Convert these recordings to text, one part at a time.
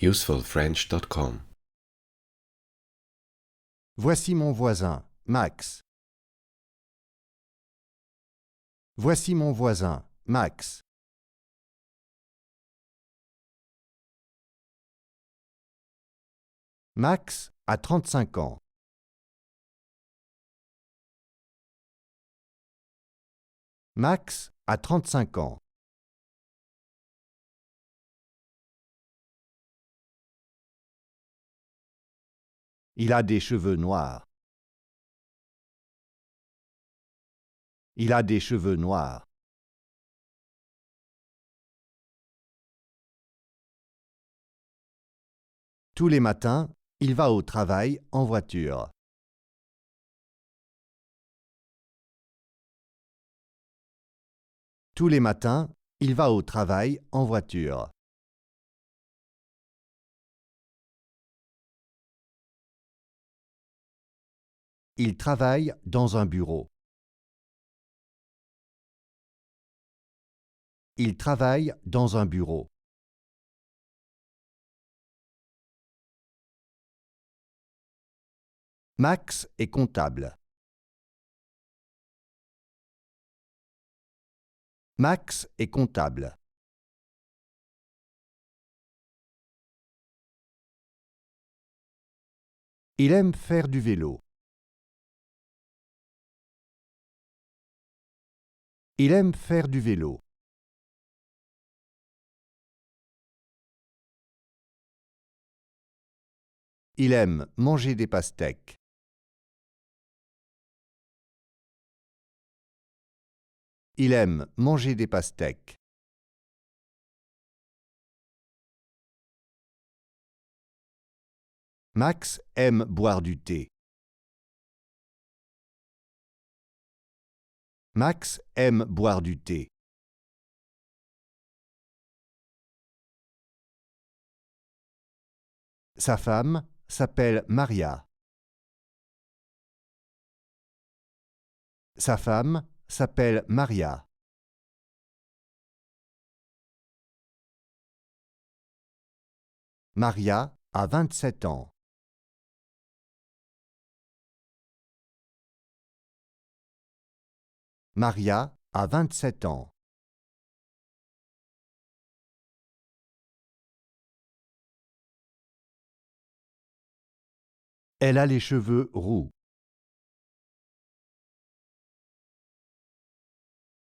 usefulfrench.com. Voici mon voisin, Max. Voici mon voisin, Max. Max a 35 ans. Max a 35 ans. Il a des cheveux noirs. Il a des cheveux noirs. Tous les matins, il va au travail en voiture. Tous les matins, il va au travail en voiture. Il travaille dans un bureau. Il travaille dans un bureau. Max est comptable. Max est comptable. Il aime faire du vélo. Il aime faire du vélo. Il aime manger des pastèques. Il aime manger des pastèques. Max aime boire du thé. Max aime boire du thé. Sa femme s'appelle Maria. Sa femme s'appelle Maria. Maria a 27 ans. Maria a 27 ans. Elle a les cheveux roux.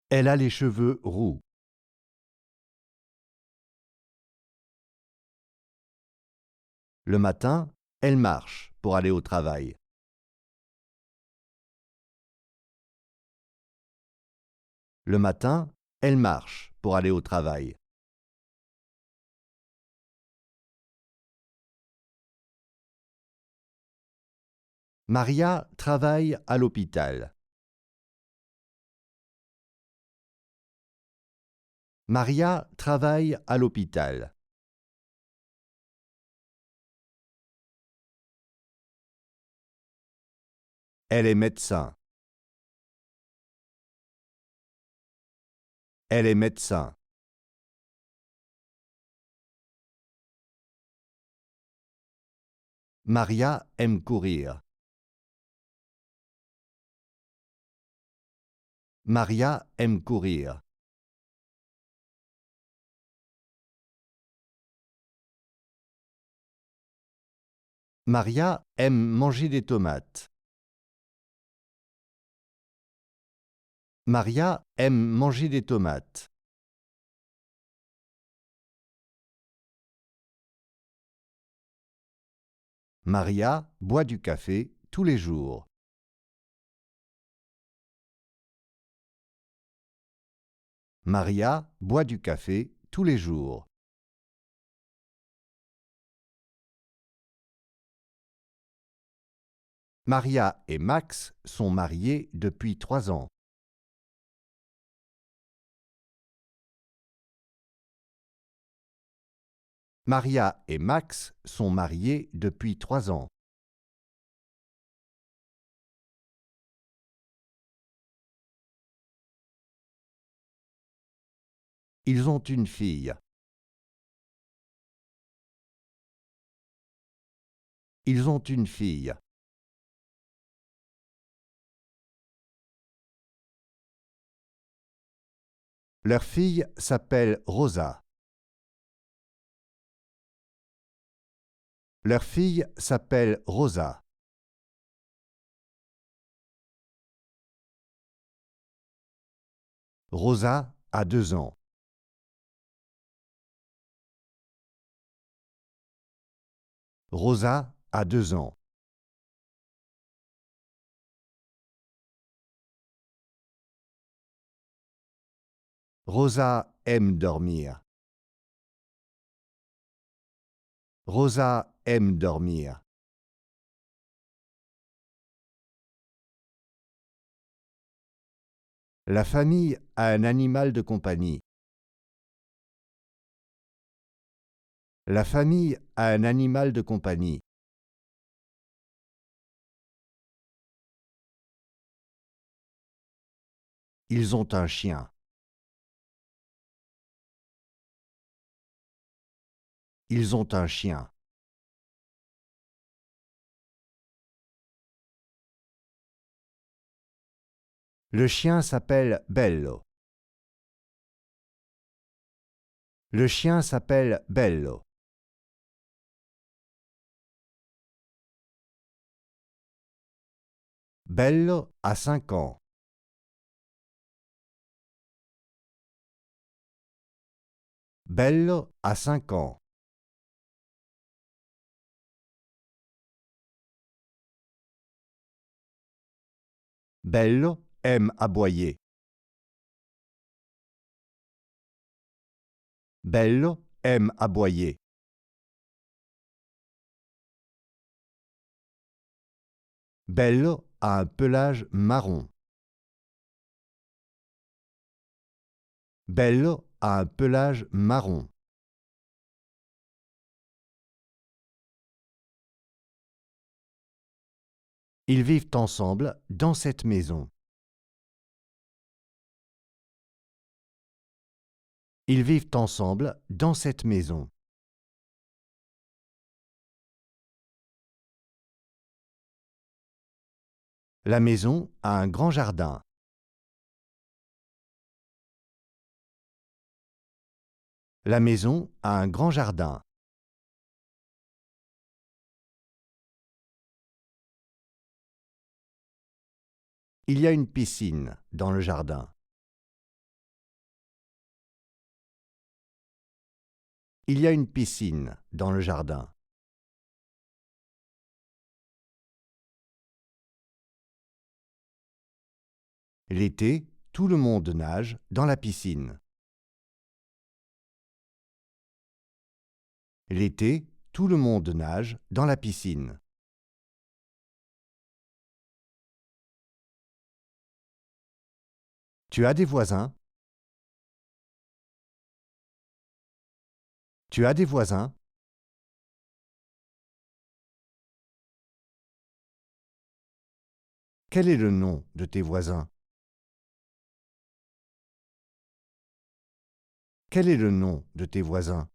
Elle a les cheveux roux. Le matin, elle marche pour aller au travail. Le matin, elle marche pour aller au travail. Maria travaille à l'hôpital. Maria travaille à l'hôpital. Elle est médecin. Elle est médecin. Maria aime courir. Maria aime courir. Maria aime manger des tomates. Maria aime manger des tomates. Maria boit du café tous les jours. Maria boit du café tous les jours. Maria et Max sont mariés depuis 3 ans. Maria et Max sont mariés depuis 3 ans. Ils ont une fille. Ils ont une fille. Leur fille s'appelle Rosa. Leur fille s'appelle Rosa. Rosa a 2 ans. Rosa a 2 ans. Rosa aime dormir. Rosa aime dormir. La famille a un animal de compagnie. La famille a un animal de compagnie. Ils ont un chien. Ils ont un chien. Le chien s'appelle Bello. Le chien s'appelle Bello. Bello a 5 ans. Bello a 5 ans. Bello aime aboyer. Bello aime aboyer. Bello a un pelage marron. Bello a un pelage marron. Ils vivent ensemble dans cette maison. Ils vivent ensemble dans cette maison. La maison a un grand jardin. La maison a un grand jardin. Il y a une piscine dans le jardin. Il y a une piscine dans le jardin. L'été, tout le monde nage dans la piscine. L'été, tout le monde nage dans la piscine. Tu as des voisins? Tu as des voisins? Quel est le nom de tes voisins? Quel est le nom de tes voisins?